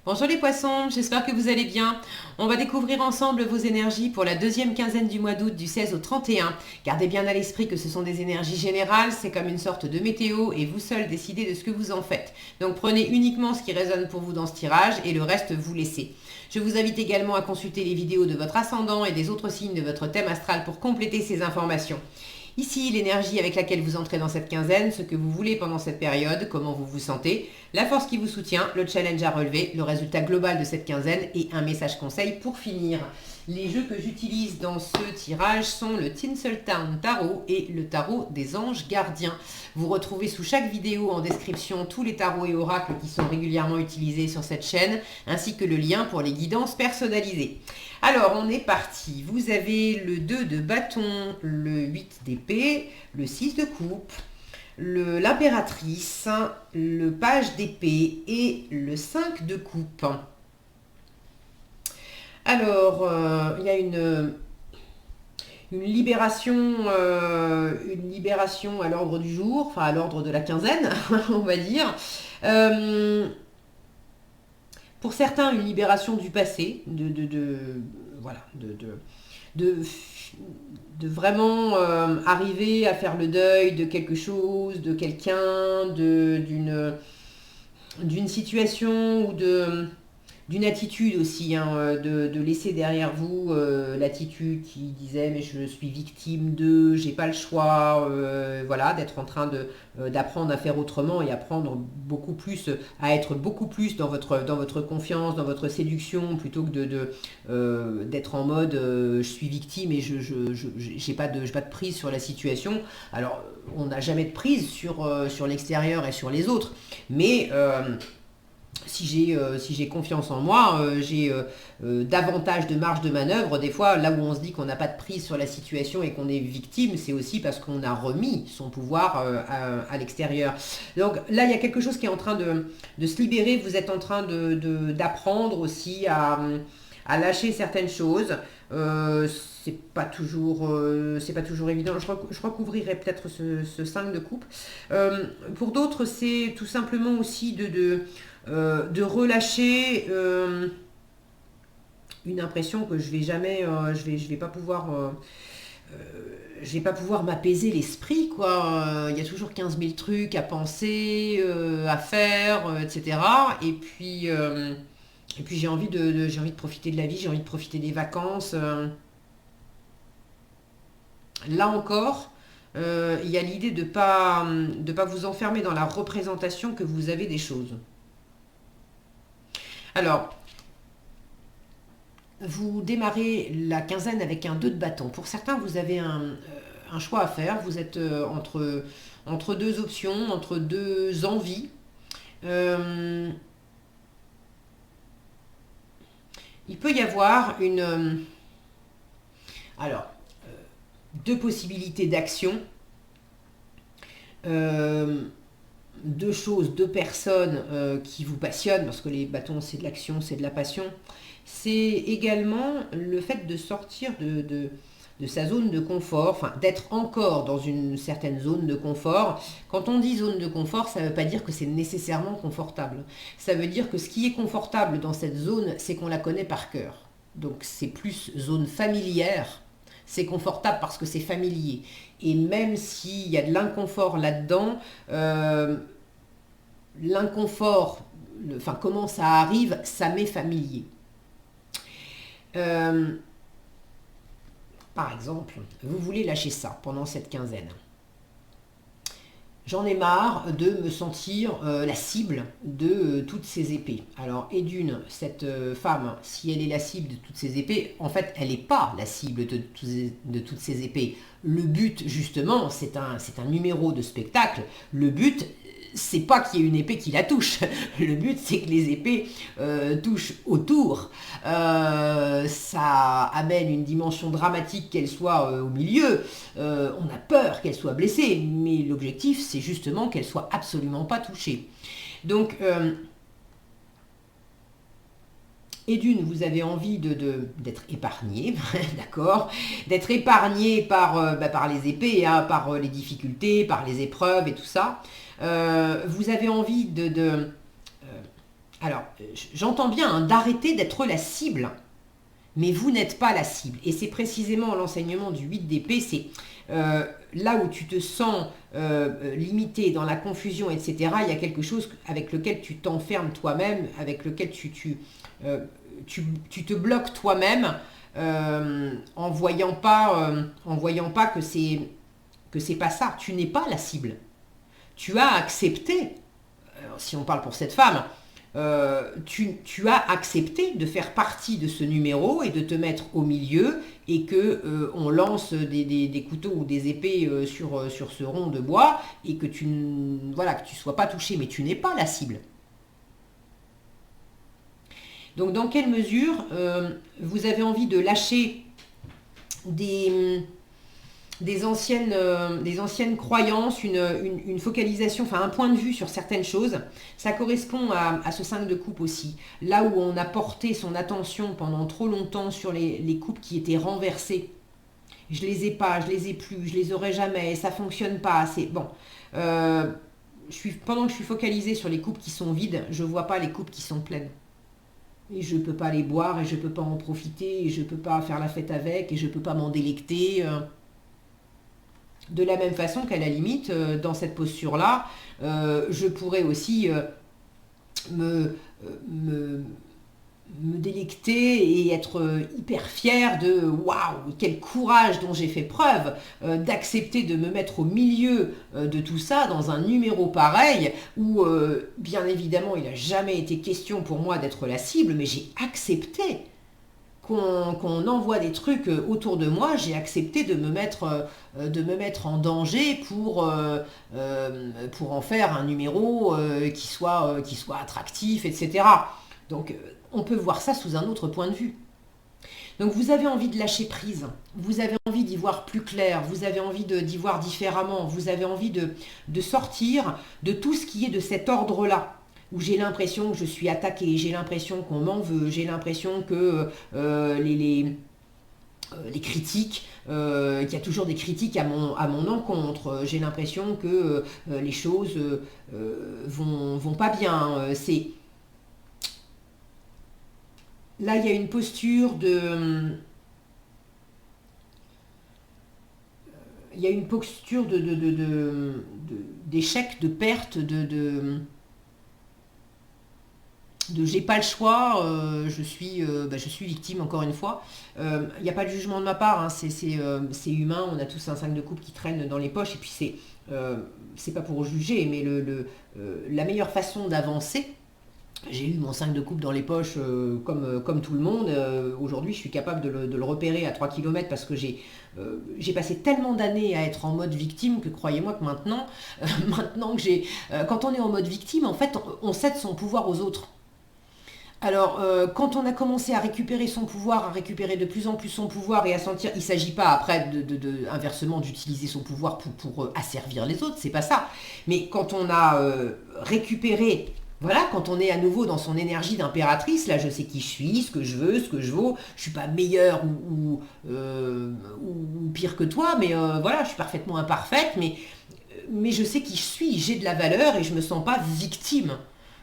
Bonjour les poissons, j'espère que vous allez bien. On va découvrir ensemble vos énergies pour la deuxième quinzaine du mois d'août du 16 au 31. Gardez bien à l'esprit que ce sont des énergies générales, c'est comme une sorte de météo et vous seul décidez de ce que vous en faites. Donc prenez uniquement ce qui résonne pour vous dans ce tirage et le reste vous laissez. Je vous invite également à consulter les vidéos de votre ascendant et des autres signes de votre thème astral pour compléter ces informations. Ici, l'énergie avec laquelle vous entrez dans cette quinzaine, ce que vous voulez pendant cette période, comment vous vous sentez, la force qui vous soutient, le challenge à relever, le résultat global de cette quinzaine et un message conseil pour finir. Les jeux que j'utilise dans ce tirage sont le Tinseltown Tarot et le Tarot des Anges Gardiens. Vous retrouvez sous chaque vidéo en description tous les tarots et oracles qui sont régulièrement utilisés sur cette chaîne, ainsi que le lien pour les guidances personnalisées. Alors, on est parti. Vous avez le 2 de bâton, le 8 d'épée, le 6 de coupe, l'impératrice, le page d'épée et le 5 de coupe. Alors, il y a une libération à l'ordre du jour, enfin à l'ordre de la quinzaine, on va dire. Pour certains, une libération du passé, voilà, de vraiment arriver à faire le deuil de quelque chose, de quelqu'un, d'une situation ou d'une attitude aussi, hein, de laisser derrière vous l'attitude qui disait mais je suis victime de, j'ai pas le choix, voilà, d'être en train d'apprendre à faire autrement et apprendre beaucoup plus, à être beaucoup plus dans votre confiance, dans votre séduction, plutôt que d'être en mode je suis victime et j'ai pas de prise sur la situation. Alors on n'a jamais de prise sur l'extérieur et sur les autres, mais si j'ai confiance en moi, j'ai davantage de marge de manœuvre. Des fois, là où on se dit qu'on n'a pas de prise sur la situation et qu'on est victime, c'est aussi parce qu'on a remis son pouvoir à l'extérieur. Donc là, il y a quelque chose qui est en train de se libérer. Vous êtes en train d'apprendre aussi à lâcher certaines choses. C'est pas toujours évident. Je recouvrirai peut-être ce 5 de coupe. Pour d'autres, c'est tout simplement aussi de relâcher une impression que je vais jamais, je vais pas pouvoir, je vais pas pouvoir m'apaiser l'esprit, quoi. Il y a toujours 15 000 trucs à penser, à faire, etc. Et puis j'ai envie de profiter de la vie, j'ai envie de profiter des vacances. Là encore, il y a l'idée de pas vous enfermer dans la représentation que vous avez des choses. Alors, vous démarrez la quinzaine avec un 2 de bâton. Pour certains, vous avez un choix à faire. Vous êtes entre deux options, entre deux envies. Euh, il peut y avoir alors, deux possibilités d'action. Deux choses, deux personnes qui vous passionnent, parce que les bâtons c'est de l'action, c'est de la passion, c'est également le fait de sortir de sa zone de confort, enfin d'être encore dans une certaine zone de confort. Quand on dit zone de confort, ça ne veut pas dire que c'est nécessairement confortable. Ça veut dire que ce qui est confortable dans cette zone, c'est qu'on la connaît par cœur. Donc c'est plus zone familière, c'est confortable parce que c'est familier. Et même s'il y a de l'inconfort là-dedans, l'inconfort, enfin comment ça arrive, ça m'est familier. Euh, Par exemple, vous voulez lâcher ça pendant cette quinzaine. J'en ai marre de me sentir la cible de toutes ces épées. Alors, et d'une, cette femme, si elle est la cible de toutes ces épées, en fait, elle n'est pas la cible de toutes ces épées. Le but, justement, c'est un numéro de spectacle. Le but, c'est pas qu'il y ait une épée qui la touche. Le but, c'est que les épées touchent autour. Ça amène une dimension dramatique qu'elle soit au milieu. On a peur qu'elle soit blessée, mais l'objectif, c'est justement qu'elle soit absolument pas touchée. Donc, et d'une, vous avez envie d'être épargné, d'accord, d'être épargné par les épées, hein, par les difficultés, par les épreuves et tout ça. Vous avez envie Alors, j'entends bien hein, d'arrêter d'être la cible, mais vous n'êtes pas la cible. Et c'est précisément l'enseignement du 8 d'épée, c'est là où tu te sens limité dans la confusion, etc. Il y a quelque chose avec lequel tu t'enfermes toi-même, avec lequel tu te bloques toi-même en voyant pas que c'est pas ça. Tu n'es pas la cible. Tu as accepté, si on parle pour cette femme, tu as accepté de faire partie de ce numéro et de te mettre au milieu et que on lance des couteaux ou des épées sur ce rond de bois et que voilà, que tu sois pas touché, mais tu n'es pas la cible. Donc dans quelle mesure vous avez envie de lâcher des anciennes croyances, une focalisation, enfin un point de vue sur certaines choses. Ça correspond à ce 5 de coupe aussi. Là où on a porté son attention pendant trop longtemps sur les coupes qui étaient renversées. Je les ai pas, je les ai plus, je les aurai jamais, ça fonctionne pas. C'est bon. Pendant que je suis focalisée sur les coupes qui sont vides, je vois pas les coupes qui sont pleines. Et je peux pas les boire, et je peux pas en profiter, et je peux pas faire la fête avec, et je peux pas m'en délecter. De la même façon qu'à la limite, dans cette posture-là, je pourrais aussi me délecter et être hyper fière de waouh, quel courage dont j'ai fait preuve d'accepter de me mettre au milieu de tout ça dans un numéro pareil où bien évidemment il n'a jamais été question pour moi d'être la cible, mais j'ai accepté qu'on envoie des trucs autour de moi, j'ai accepté de me mettre en danger pour en faire un numéro qui soit attractif, etc. Donc on peut voir ça sous un autre point de vue. Donc vous avez envie de lâcher prise, vous avez envie d'y voir plus clair, vous avez envie d'y voir différemment, vous avez envie de sortir de tout ce qui est de cet ordre-là, où j'ai l'impression que je suis attaquée, j'ai l'impression qu'on m'en veut, j'ai l'impression que les critiques, qu'il y a toujours des critiques à mon encontre, j'ai l'impression que les choses vont pas bien. Là, il y a une posture il y a une posture d'échec, de perte, de j'ai pas le choix, je suis victime encore une fois. Il n'y a pas de jugement de ma part, hein, c'est humain, on a tous un 5 de coupe qui traîne dans les poches, et puis c'est pas pour juger, mais la meilleure façon d'avancer, j'ai eu mon 5 de coupe dans les poches comme tout le monde. Aujourd'hui, je suis capable de le repérer à 3 km parce que j'ai passé tellement d'années à être en mode victime que croyez-moi que maintenant que quand on est en mode victime, en fait, on cède son pouvoir aux autres. Alors, quand on a commencé à récupérer son pouvoir, à récupérer de plus en plus son pouvoir et à sentir, il ne s'agit pas après inversement d'utiliser son pouvoir pour asservir les autres, c'est pas ça. Mais quand on a récupéré, voilà, quand on est à nouveau dans son énergie d'impératrice, là je sais qui je suis, ce que je veux, ce que je vaux, je suis pas meilleure ou pire que toi, mais voilà, je suis parfaitement imparfaite, mais je sais qui je suis, j'ai de la valeur et je me sens pas victime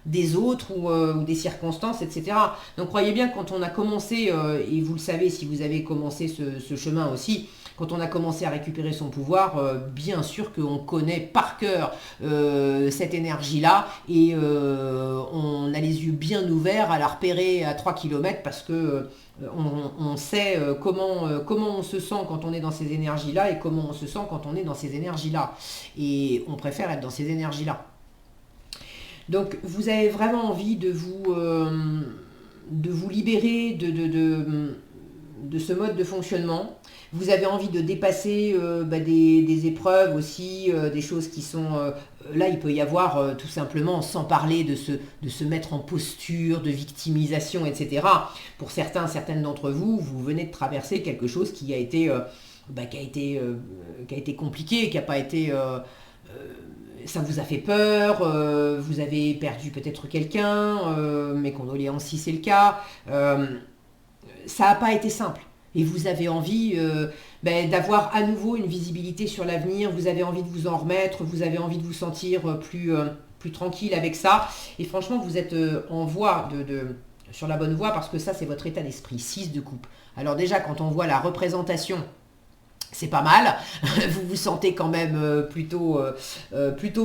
des autres ou des circonstances, etc. Donc croyez bien que quand on a commencé, et vous le savez si vous avez commencé ce chemin aussi, quand on a commencé à récupérer son pouvoir, bien sûr qu'on connaît par cœur cette énergie-là et on a les yeux bien ouverts à la repérer à 3 km parce que on sait comment on se sent quand on est dans ces énergies-là et comment on se sent quand on est dans ces énergies-là. Et on préfère être dans ces énergies-là. Donc vous avez vraiment envie de vous libérer de ce mode de fonctionnement. Vous avez envie de dépasser des épreuves aussi, des choses qui sont... là, il peut y avoir tout simplement, sans parler de se mettre en posture, de victimisation, etc. Pour certaines d'entre vous, vous venez de traverser quelque chose qui a été compliqué, qui n'a pas été... ça vous a fait peur, vous avez perdu peut-être quelqu'un, mes condoléances si c'est le cas. Ça n'a pas été simple. Et vous avez envie d'avoir à nouveau une visibilité sur l'avenir, vous avez envie de vous en remettre, vous avez envie de vous sentir plus tranquille avec ça. Et franchement, vous êtes en voie sur la bonne voie parce que ça, c'est votre état d'esprit. 6 de coupe. Alors déjà, quand on voit la représentation, c'est pas mal, vous vous sentez quand même plutôt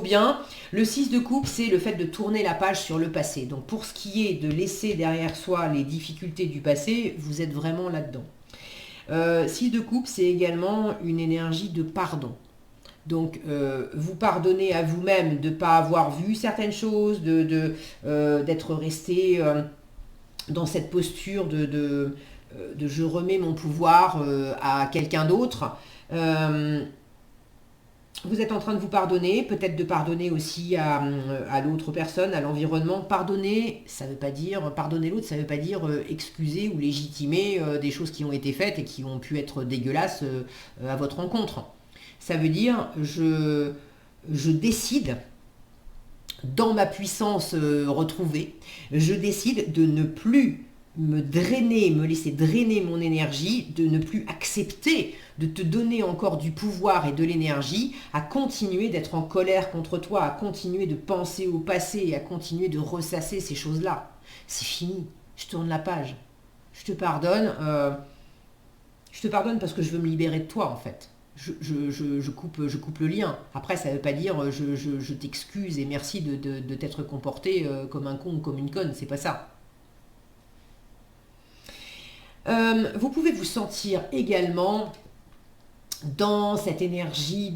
bien. Le 6 de coupe, c'est le fait de tourner la page sur le passé. Donc pour ce qui est de laisser derrière soi les difficultés du passé, vous êtes vraiment là-dedans. 6 de coupe, c'est également une énergie de pardon. Donc, vous pardonnez à vous-même de ne pas avoir vu certaines choses, d'être resté dans cette posture de je remets mon pouvoir à quelqu'un d'autre. Vous êtes en train de vous pardonner, peut-être de pardonner aussi à l'autre personne, à l'environnement. Pardonner, ça veut pas dire pardonner l'autre, ça veut pas dire excuser ou légitimer des choses qui ont été faites et qui ont pu être dégueulasses à votre rencontre. Ça veut dire je décide dans ma puissance retrouvée, je décide de ne plus me laisser drainer mon énergie, de ne plus accepter de te donner encore du pouvoir et de l'énergie à continuer d'être en colère contre toi, à continuer de penser au passé et à continuer de ressasser ces choses-là. C'est fini, je tourne la page. Je te pardonne parce que je veux me libérer de toi en fait. Je coupe le lien. Après, ça ne veut pas dire je t'excuse et merci de t'être comporté comme un con ou comme une conne, c'est pas ça. Vous pouvez vous sentir également dans cette énergie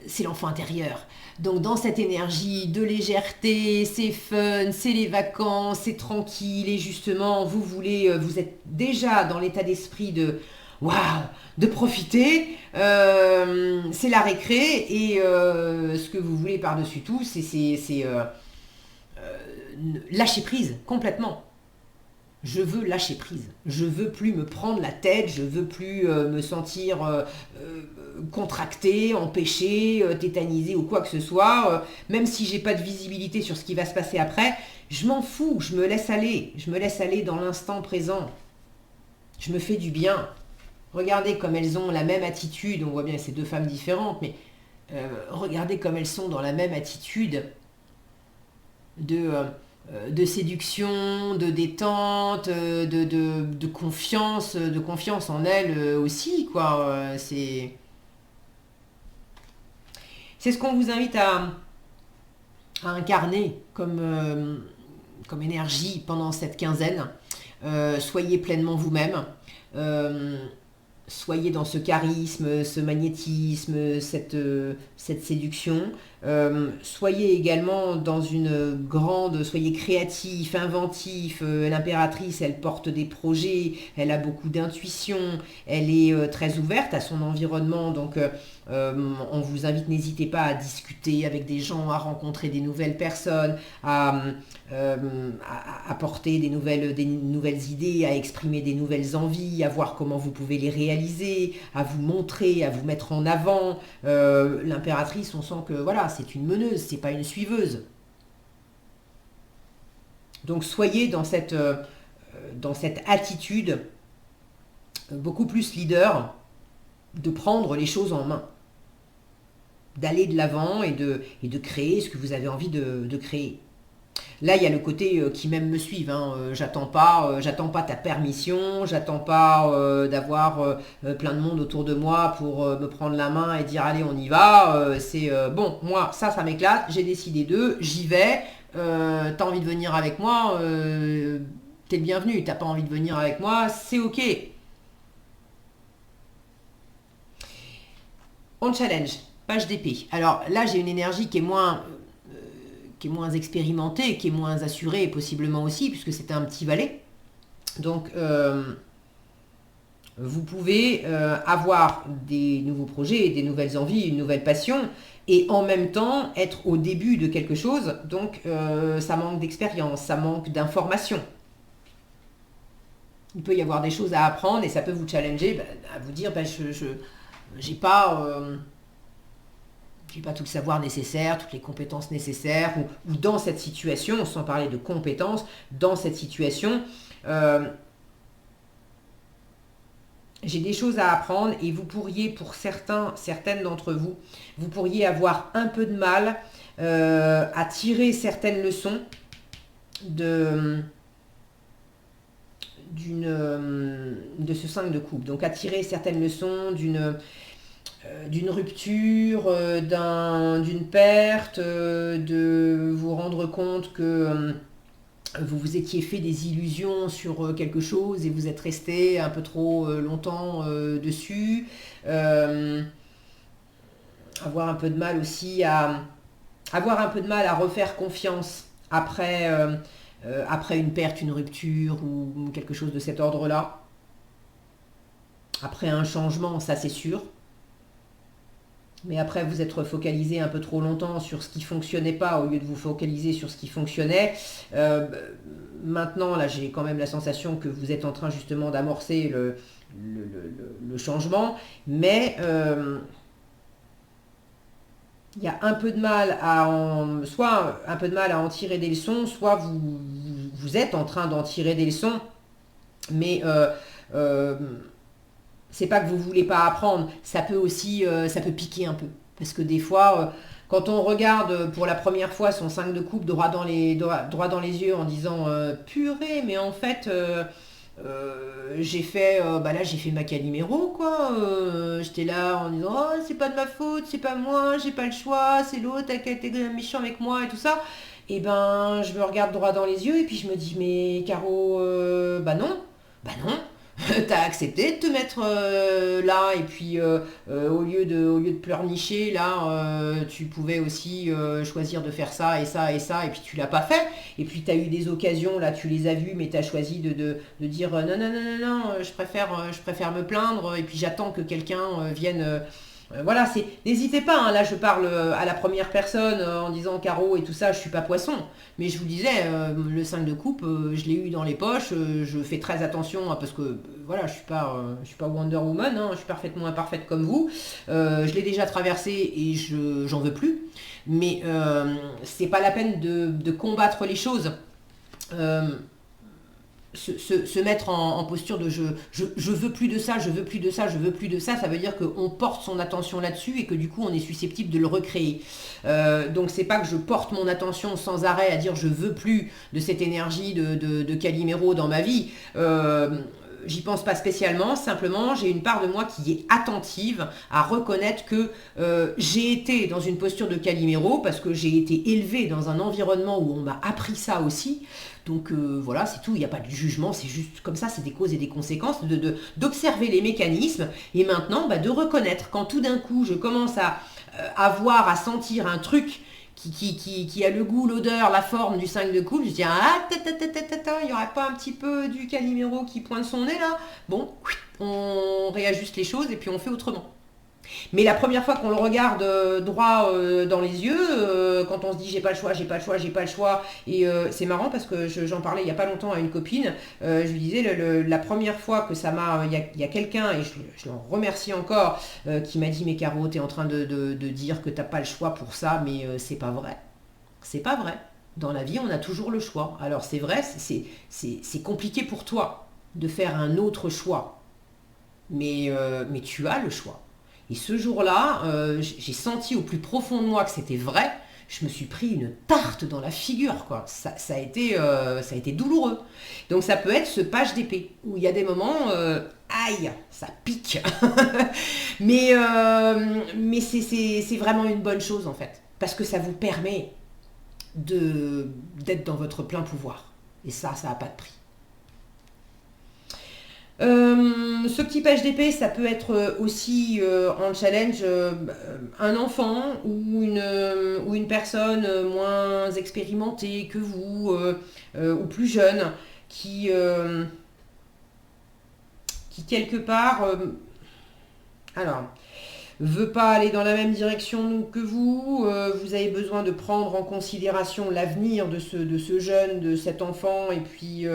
c'est l'enfant intérieur. Donc dans cette énergie de légèreté, c'est fun, c'est les vacances, c'est tranquille et justement vous êtes déjà dans l'état d'esprit de waouh, de profiter, c'est la récré et ce que vous voulez par-dessus tout, c'est lâcher prise complètement. Je veux lâcher prise. Je veux plus me prendre la tête, je veux plus me sentir contracté, empêché, tétanisé ou quoi que ce soit. Même si j'ai pas de visibilité sur ce qui va se passer après, je m'en fous, je me laisse aller. Je me laisse aller dans l'instant présent. Je me fais du bien. Regardez comme elles ont la même attitude. On voit bien que c'est deux femmes différentes, mais regardez comme elles sont dans la même attitude de séduction, de détente, de confiance en elle aussi, quoi. C'est ce qu'on vous invite à incarner comme énergie pendant cette quinzaine. Soyez pleinement vous-même. Soyez dans ce charisme, ce magnétisme, cette séduction. Soyez également soyez créatif, inventif. L'impératrice, elle porte des projets, elle a beaucoup d'intuition, elle est très ouverte à son environnement. Donc, on vous invite, n'hésitez pas à discuter avec des gens, à rencontrer des nouvelles personnes, à apporter des nouvelles idées, à exprimer des nouvelles envies, à voir comment vous pouvez les réaliser, à vous montrer, à vous mettre en avant. L'impératrice, on sent que voilà, c'est une meneuse, c'est pas une suiveuse. Donc soyez dans cette attitude beaucoup plus leader, de prendre les choses en main, d'aller de l'avant et de créer ce que vous avez envie de créer. Là, il y a le côté qui même me suivent. J'attends pas ta permission, j'attends pas d'avoir plein de monde autour de moi pour me prendre la main et dire allez, on y va. C'est bon, moi, ça m'éclate, j'ai décidé j'y vais. T'as envie de venir avec moi, t'es le bienvenu. T'as pas envie de venir avec moi, c'est ok. On challenge, page d'épée. Alors là, j'ai une énergie qui est moins expérimentée, qui est moins assurée, possiblement aussi, puisque c'est un petit valet. Donc, vous pouvez avoir des nouveaux projets, des nouvelles envies, une nouvelle passion, et en même temps être au début de quelque chose. Donc, ça manque d'expérience, ça manque d'information. Il peut y avoir des choses à apprendre et ça peut vous challenger, à vous dire, j'ai pas tout le savoir nécessaire, toutes les compétences nécessaires, ou dans cette situation, sans parler de compétences, dans cette situation, j'ai des choses à apprendre et vous pourriez, pour certaines d'entre vous, vous pourriez avoir un peu de mal à tirer certaines leçons de ce 5 de coupe. Donc à tirer certaines leçons d'une rupture, d'une perte, de vous rendre compte que vous vous étiez fait des illusions sur quelque chose et vous êtes resté un peu trop longtemps dessus. Avoir un peu de mal aussi avoir un peu de mal à refaire confiance après une perte, une rupture ou quelque chose de cet ordre-là. Après un changement, ça c'est sûr. Mais après vous être focalisé un peu trop longtemps sur ce qui fonctionnait pas au lieu de vous focaliser sur ce qui fonctionnait. Maintenant, là, j'ai quand même la sensation que vous êtes en train justement d'amorcer le changement. Mais il y a un peu de mal soit un peu de mal à en tirer des leçons, soit vous êtes en train d'en tirer des leçons, mais c'est pas que vous voulez pas apprendre, ça peut aussi, ça peut piquer un peu, parce que des fois, quand on regarde pour la première fois son 5 de coupe droit dans les yeux en disant purée, mais en fait j'ai fait ma Calimero quoi. J'étais là en disant oh c'est pas de ma faute, c'est pas moi, j'ai pas le choix, c'est l'autre qui a été méchant avec moi et tout ça. Et ben je me regarde droit dans les yeux et puis je me dis mais Caro bah non, t'as accepté de te mettre là et puis au lieu de pleurnicher là tu pouvais aussi choisir de faire ça et ça et ça et puis tu l'as pas fait et puis tu as eu des occasions là tu les as vues mais tu as choisi de dire non je préfère me plaindre et puis j'attends que quelqu'un vienne voilà, n'hésitez pas, hein, là je parle à la première personne en disant Caro et tout ça, je suis pas poisson. Mais je vous disais, le 5 de coupe, je l'ai eu dans les poches, je fais très attention hein, parce que voilà, je suis pas Wonder Woman, hein, je suis parfaitement imparfaite comme vous. Je l'ai déjà traversé et j'en veux plus. Mais c'est pas la peine de combattre les choses. Se mettre en posture de je veux plus de ça, je veux plus de ça, je veux plus de ça, ça veut dire qu'on porte son attention là-dessus et que du coup on est susceptible de le recréer. Donc c'est pas que je porte mon attention sans arrêt à dire je veux plus de cette énergie de Calimero dans ma vie. J'y pense pas spécialement, simplement j'ai une part de moi qui est attentive à reconnaître que j'ai été dans une posture de Calimero parce que j'ai été élevée dans un environnement où on m'a appris ça aussi. Donc voilà, c'est tout, il n'y a pas de jugement, c'est juste comme ça, c'est des causes et des conséquences, d'observer les mécanismes et maintenant de reconnaître quand tout d'un coup je commence à voir, à sentir un truc qui a le goût, l'odeur, la forme du 5 de coupe, je dis il n'y aurait pas un petit peu du Calimero qui pointe son nez là? Bon, on réajuste les choses et puis on fait autrement. Mais la première fois qu'on le regarde droit dans les yeux, quand on se dit j'ai pas le choix, j'ai pas le choix, j'ai pas le choix, et c'est marrant parce que j'en parlais il y a pas longtemps à une copine, je lui disais la première fois que ça m'a, il y a quelqu'un, et je l'en remercie encore, qui m'a dit mais Caro, t'es en train de dire que t'as pas le choix pour ça, mais c'est pas vrai. C'est pas vrai. Dans la vie, on a toujours le choix. Alors c'est vrai, c'est compliqué pour toi de faire un autre choix, mais tu as le choix. Et ce jour-là, j'ai senti au plus profond de moi que c'était vrai. Je me suis pris une tarte dans la figure, quoi. Ça a été douloureux. Donc ça peut être ce page d'épée, où il y a des moments, aïe, ça pique. mais c'est vraiment une bonne chose, en fait. Parce que ça vous permet d'être dans votre plein pouvoir. Et ça n'a pas de prix. Ce petit page d'épée, ça peut être aussi en challenge un enfant ou une personne moins expérimentée que vous ou plus jeune qui quelque part veut pas aller dans la même direction que vous, vous avez besoin de prendre en considération l'avenir de ce jeune, de cet enfant et puis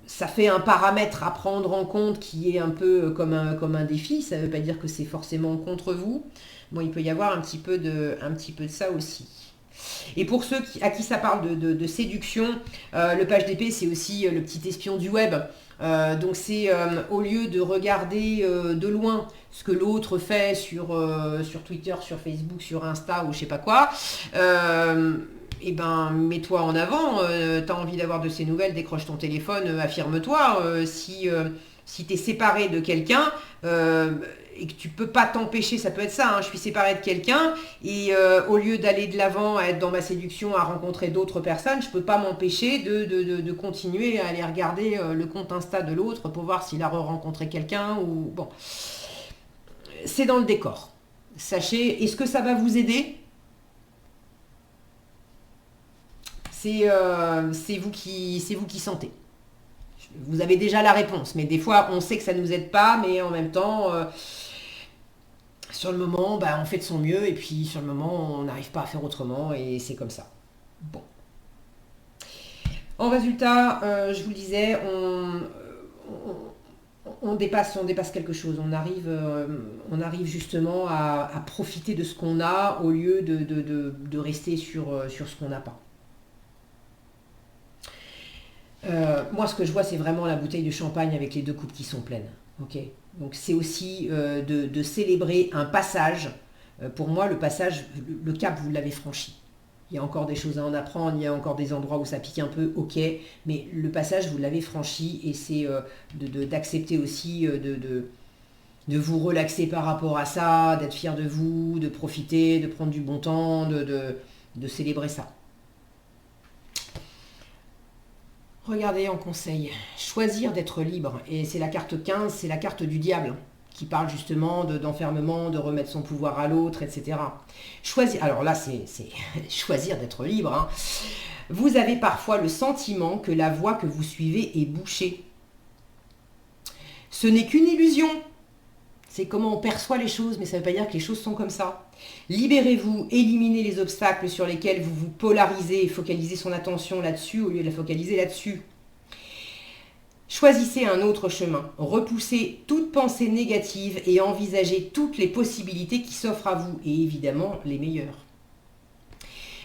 ça fait un paramètre à prendre en compte qui est un peu comme un défi. Ça ne veut pas dire que c'est forcément contre vous. Bon, il peut y avoir un petit peu de ça aussi. Et pour ceux à qui ça parle de séduction, le page d'épée, c'est aussi le petit espion du web. Donc c'est au lieu de regarder de loin ce que l'autre fait sur Twitter, sur Facebook, sur Insta ou je sais pas quoi, et ben mets-toi en avant, t'as envie d'avoir de ces nouvelles, décroche ton téléphone, affirme-toi, si tu es séparé de quelqu'un et que tu peux pas t'empêcher, ça peut être ça, hein, je suis séparée de quelqu'un et au lieu d'aller de l'avant, à être dans ma séduction, à rencontrer d'autres personnes, je peux pas m'empêcher de continuer à aller regarder le compte Insta de l'autre pour voir s'il a rencontré quelqu'un ou bon. C'est dans le décor. Sachez, est-ce que ça va vous aider ? C'est vous qui sentez. Vous avez déjà la réponse, mais des fois on sait que ça ne nous aide pas, mais en même temps, sur le moment, on fait de son mieux, et puis sur le moment, on n'arrive pas à faire autrement, et c'est comme ça. Bon. En résultat, je vous le disais, on dépasse quelque chose. On arrive justement à profiter de ce qu'on a au lieu de rester sur ce qu'on n'a pas. Moi, ce que je vois, c'est vraiment la bouteille de champagne avec les 2 coupes qui sont pleines. Okay, donc, c'est aussi de célébrer un passage. Pour moi, le passage, le cap, vous l'avez franchi. Il y a encore des choses à en apprendre, il y a encore des endroits où ça pique un peu, ok. Mais le passage, vous l'avez franchi et c'est d'accepter aussi de vous relaxer par rapport à ça, d'être fier de vous, de profiter, de prendre du bon temps, de célébrer ça. Regardez en conseil, choisir d'être libre, et c'est la carte 15, c'est la carte du diable, qui parle justement d'enfermement, de remettre son pouvoir à l'autre, etc. Choisir, alors là c'est choisir d'être libre, hein. Vous avez parfois le sentiment que la voie que vous suivez est bouchée. Ce n'est qu'une illusion. C'est comment on perçoit les choses, mais ça ne veut pas dire que les choses sont comme ça. Libérez-vous, éliminez les obstacles sur lesquels vous vous polarisez et focalisez son attention là-dessus au lieu de la focaliser là-dessus. Choisissez un autre chemin, repoussez toute pensée négative et envisagez toutes les possibilités qui s'offrent à vous, et évidemment les meilleures.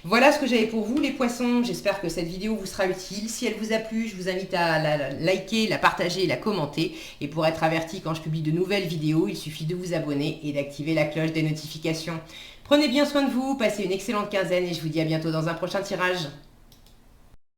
Voilà ce que j'avais pour vous les poissons, j'espère que cette vidéo vous sera utile. Si elle vous a plu, je vous invite à la liker, la partager, la commenter. Et pour être averti quand je publie de nouvelles vidéos, il suffit de vous abonner et d'activer la cloche des notifications. Prenez bien soin de vous, passez une excellente quinzaine et je vous dis à bientôt dans un prochain tirage.